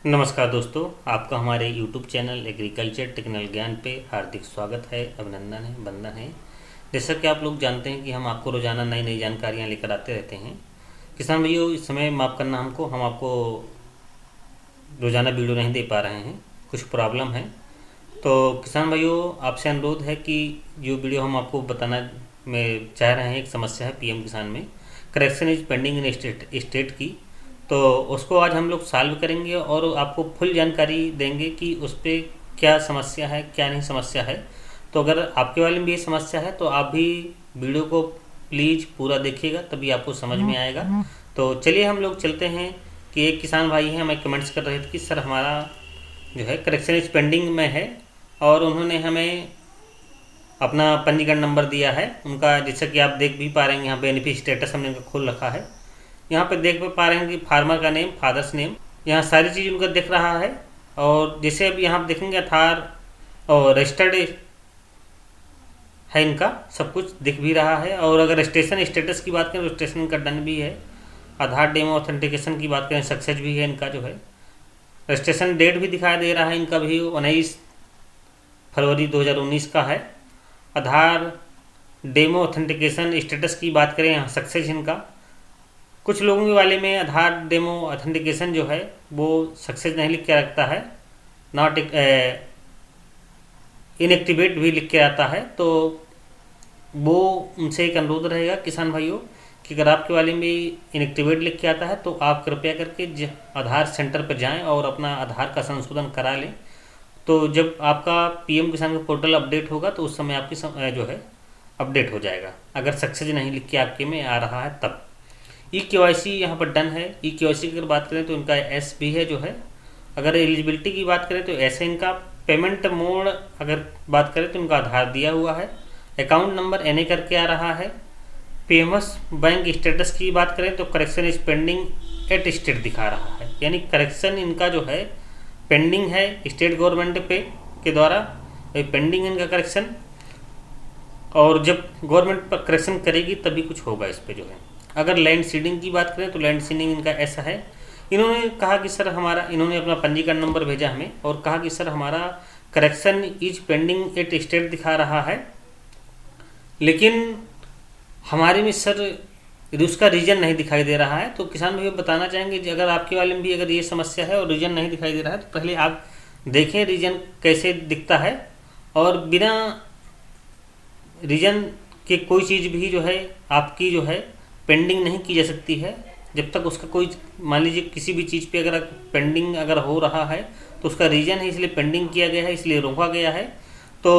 नमस्कार दोस्तों, आपका हमारे YouTube चैनल एग्रीकल्चर टेक्निकल ज्ञान पे हार्दिक स्वागत है, अभिनंदन है, वंदन है। जैसा कि आप लोग जानते हैं कि हम आपको रोज़ाना नई नई जानकारियाँ लेकर आते रहते हैं। किसान भाइयों, इस समय माफ़ करना हमको, हम आपको रोज़ाना वीडियो नहीं दे पा रहे हैं, कुछ प्रॉब्लम है। तो किसान भाइयों, आपसे अनुरोध है कि जो वीडियो हम आपको बताना में चाह रहे हैं, एक समस्या है पीएम किसान में, correction is pending in state की। तो उसको आज हम लोग सॉल्व करेंगे और आपको फुल जानकारी देंगे कि उस पर क्या समस्या है, क्या नहीं समस्या है। तो अगर आपके वाले में भी ये समस्या है तो आप भी वीडियो को प्लीज़ पूरा देखिएगा, तभी आपको समझ में आएगा। तो चलिए हम लोग चलते हैं कि एक किसान भाई हैं, हमें कमेंट्स कर रहे थे कि सर हमारा जो है करेक्शन इज पेंडिंग में है, और उन्होंने हमें अपना पंजीकरण नंबर दिया है उनका, जैसा कि आप देख भी पा रहे हैं यहाँ बेनिफिट स्टेटस हमने उनका खोल रखा है। यहाँ पे देख पा रहे हैं कि फार्मर का नेम, फादर्स नेम, यहाँ सारी चीज़ उनका दिख रहा है। और जैसे अब यहाँ देखेंगे आधार और रजिस्टर्ड है, इनका सब कुछ दिख भी रहा है। और अगर रजिस्ट्रेशन स्टेटस की बात करें तो रजिस्ट्रेशन का डन भी है। आधार डेमो ऑथेंटिकेशन की बात करें, सक्सेस भी है इनका जो है। रजिस्ट्रेशन डेट भी दिखाई दे रहा है इनका भी 19 फरवरी 2019 का है। आधार डेमो ऑथेंटिकेशन स्टेटस की बात करें, यहाँ सक्सेस इनका। कुछ लोगों के वाले में आधार डेमो ऑथेंटिकेशन जो है वो सक्सेस नहीं लिख के रखता है, नॉट इनएक्टिवेट भी लिख के आता है। तो वो उनसे एक अनुरोध रहेगा किसान भाइयों कि अगर आपके वाले में इनएक्टिवेट लिख के आता है तो आप कृपया करके आधार सेंटर पर जाएं और अपना आधार का संशोधन करा लें। तो जब आपका पीएम किसान का पोर्टल अपडेट होगा तो उस समय आपकी जो है अपडेट हो जाएगा, अगर सक्सेस नहीं लिख के आपके में आ रहा है तब। ई-KYC यहाँ पर डन है। ई-KYC की अगर बात करें तो इनका एस भी है जो है। अगर एलिजिबिलिटी की बात करें तो ऐसे इनका पेमेंट मोड अगर बात करें तो इनका आधार दिया हुआ है। अकाउंट नंबर NA करके आ रहा है। पीएमएस बैंक स्टेटस की बात करें तो correction is pending at state दिखा रहा है, यानी करेक्शन इनका जो है पेंडिंग है स्टेट गवर्नमेंट पे के द्वारा, पेंडिंग इनका करेक्शन। और जब गवर्नमेंट पर करेक्शन करेगी तभी कुछ होगा इस पर जो है। अगर लैंड सीडिंग की बात करें तो लैंड सीडिंग इनका ऐसा है। इन्होंने कहा कि सर हमारा, इन्होंने अपना पंजीकरण नंबर भेजा हमें और कहा कि सर हमारा correction is pending at state दिखा रहा है, लेकिन हमारे में सर उसका रीजन नहीं दिखाई दे रहा है। तो किसान भैया बताना चाहेंगे कि अगर आपके वाले में भी अगर ये समस्या है और रीजन नहीं दिखाई दे रहा है तो पहले आप देखें रीजन कैसे दिखता है। और बिना रीजन के कोई चीज़ भी जो है आपकी जो है पेंडिंग नहीं की जा सकती है, जब तक उसका कोई, मान लीजिए किसी भी चीज़ पे अगर पेंडिंग अगर हो रहा है तो उसका रीजन है, इसलिए पेंडिंग किया गया है, इसलिए रोका गया है। तो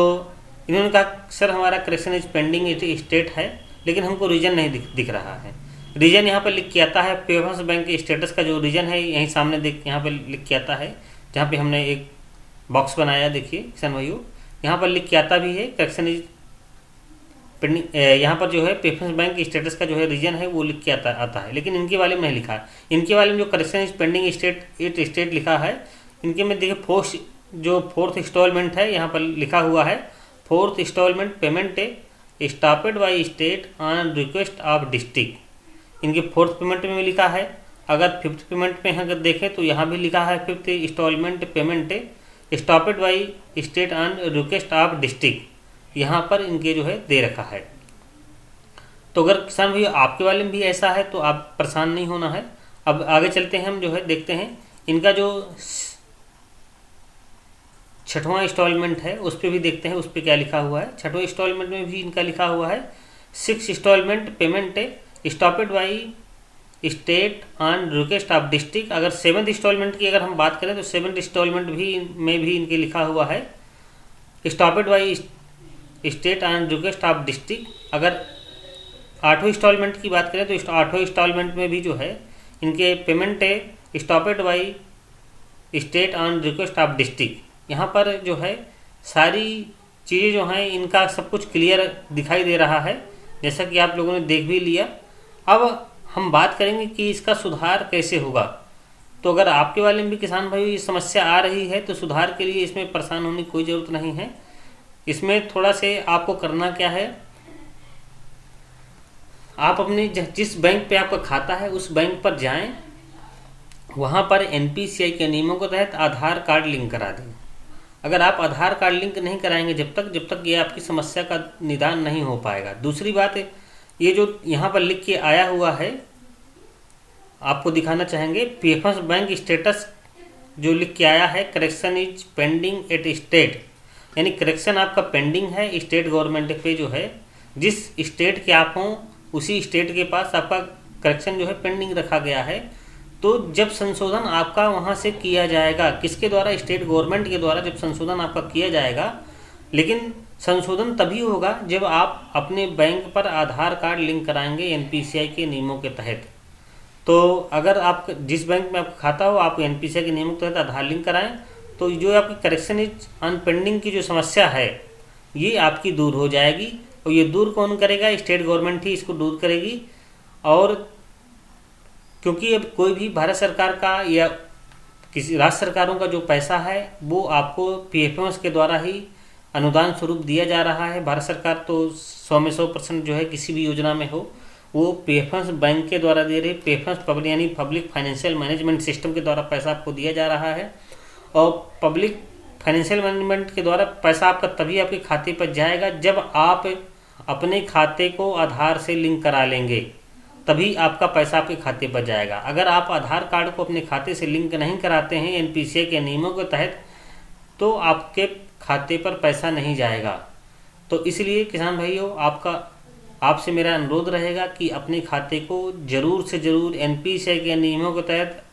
इन्होंने कहा सर हमारा करेक्शन इज पेंडिंग स्टेट है, लेकिन हमको रीजन नहीं दिख रहा है। रीजन यहाँ पर लिख के आता है, पेमेंट्स बैंक के स्टेटस का जो रीजन है यहीं सामने देख, यहाँ पर लिख के आता है, जहाँ पे हमने एक बॉक्स बनाया, देखिए किसान भाइयों यहाँ पर लिख के आता भी है करेक्शन इज पेंडिंग। यहाँ पर जो है प्रेफरेंस बैंक स्टेटस का जो है रीजन है वो लिख के आता है, लेकिन इनके वाले में नहीं लिखा है। इनके वाले में जो करेक्शन इज पेंडिंग स्टेट लिखा है, इनके में देखिए फोर्थ इंस्टॉलमेंट है, यहाँ पर लिखा हुआ है fourth installment payment stopped by state on request of district. इनके फोर्थ पेमेंट में भी लिखा है। अगर फिफ्थ पेमेंट में अगर देखें तो यहाँ भी लिखा है fifth installment payment stopped by state on request of district, यहाँ पर इनके जो है दे रखा है। तो अगर किसान भैया आपके वाले में भी ऐसा है तो आप परेशान नहीं होना है। अब आगे चलते हैं, हम जो है देखते हैं इनका जो 6वां इंस्टॉलमेंट है उस पर भी देखते हैं उस पर क्या लिखा हुआ है। 6वें इंस्टॉलमेंट में भी इनका लिखा हुआ है 6 installment payment stopped by state on request of district. अगर 7th इंस्टॉलमेंट की अगर हम बात करें तो 7th इंस्टॉलमेंट में भी इनके लिखा हुआ है stopped by state on request of district. अगर 8वें इंस्टॉलमेंट की बात करें तो 8वें इंस्टॉलमेंट में भी जो है इनके payment stopped by state on request of district. यहाँ पर जो है सारी चीज़ें जो हैं इनका सब कुछ क्लियर दिखाई दे रहा है, जैसा कि आप लोगों ने देख भी लिया। अब हम बात करेंगे कि इसका सुधार कैसे होगा। तो अगर आपके वाले में भी किसान भाई ये समस्या आ रही है तो सुधार के लिए इसमें परेशान होने की कोई ज़रूरत नहीं है। इसमें थोड़ा से आपको करना क्या है, आप अपने जिस बैंक पे आपका खाता है उस बैंक पर जाएं वहाँ पर एनपीसीआई के नियमों के तहत आधार कार्ड लिंक करा दें। अगर आप आधार कार्ड लिंक नहीं कराएंगे जब तक ये आपकी समस्या का निदान नहीं हो पाएगा। दूसरी बात, ये जो यहाँ पर लिख के आया हुआ है आपको दिखाना चाहेंगे, पीएफएस बैंक स्टेटस जो लिख के आया है, correction is pending at state, यानी करेक्शन आपका पेंडिंग है स्टेट गवर्नमेंट पे जो है, जिस स्टेट के आप हों उसी स्टेट के पास आपका करेक्शन जो है पेंडिंग रखा गया है। तो जब संशोधन आपका वहाँ से किया जाएगा, किसके द्वारा, स्टेट गवर्नमेंट के द्वारा जब संशोधन आपका किया जाएगा, लेकिन संशोधन तभी होगा जब आप अपने बैंक पर आधार कार्ड लिंक कराएंगे एनपीसीआई के नियमों के तहत। तो अगर आप जिस बैंक में आपका खाता हो आप एनपीसीआई के नियमों के तहत आधार लिंक कराएं तो जो आपकी करेक्शन इज ऑन पेंडिंग की जो समस्या है ये आपकी दूर हो जाएगी। और ये दूर कौन करेगा, स्टेट गवर्नमेंट ही इसको दूर करेगी। और क्योंकि अब कोई भी भारत सरकार का या किसी राज्य सरकारों का जो पैसा है वो आपको पीएफएमएस के द्वारा ही अनुदान स्वरूप दिया जा रहा है। भारत सरकार तो 100% जो है किसी भी योजना में हो वो पीएफएमएस बैंक के द्वारा दे रही, पीएफएमएस पब्लिक यानी पब्लिक फाइनेंशियल मैनेजमेंट सिस्टम के द्वारा पैसा आपको दिया जा रहा है। और पब्लिक फाइनेंशियल मैनेजमेंट के द्वारा पैसा आपका तभी आपके खाते पर जाएगा जब आप अपने खाते को आधार से लिंक करा लेंगे, तभी आपका पैसा आपके खाते पर जाएगा। अगर आप आधार कार्ड को अपने खाते से लिंक नहीं कराते हैं एनपीसीआई के नियमों के तहत तो आपके खाते पर पैसा नहीं जाएगा। तो इसलिए किसान भाइयों आपसे मेरा अनुरोध रहेगा कि अपने खाते को ज़रूर से ज़रूर एनपीसीआई के नियमों के तहत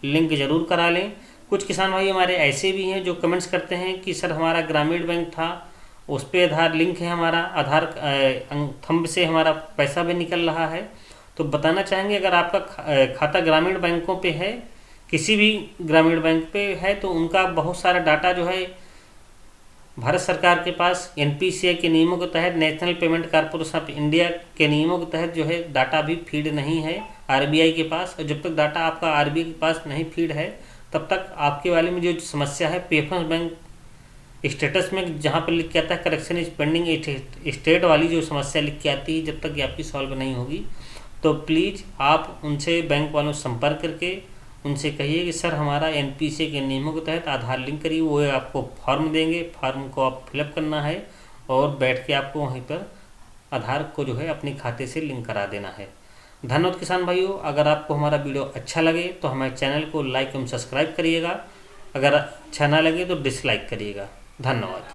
लिंक ज़रूर करा लें। कुछ किसान भाई हमारे ऐसे भी हैं जो कमेंट्स करते हैं कि सर हमारा ग्रामीण बैंक था उस पर आधार लिंक है, हमारा आधार थंब से हमारा पैसा भी निकल रहा है। तो बताना चाहेंगे अगर आपका खाता ग्रामीण बैंकों पे है, किसी भी ग्रामीण बैंक पे है, तो उनका बहुत सारा डाटा जो है भारत सरकार के पास एनपीसीआई के नियमों के तहत, national payment corporation of India के नियमों के तहत जो है डाटा भी फीड नहीं है आरबीआई के पास। और जब तक डाटा आपका आरबीआई के पास नहीं फीड है तब तक आपके वाले में जो समस्या है पीएफएमएस बैंक स्टेटस में जहाँ पर लिख के आता है करेक्शन इज पेंडिंग स्टेट वाली जो समस्या लिख के आती है, जब तक ये आपकी सॉल्व नहीं होगी तो प्लीज़ आप उनसे बैंक वालों से संपर्क करके उनसे कहिए कि सर हमारा एनपीसीआई के नियमों के तहत आधार लिंक करिए। वो आपको फॉर्म देंगे, फॉर्म को आप फिलअप करना है और बैठ के आपको वहीं पर आधार को जो है अपने खाते से लिंक करा देना है। धन्यवाद किसान भाइयों। अगर आपको हमारा वीडियो अच्छा लगे तो हमारे चैनल को लाइक एवं सब्सक्राइब करिएगा, अगर अच्छा ना लगे तो डिसलाइक करिएगा। धन्यवाद।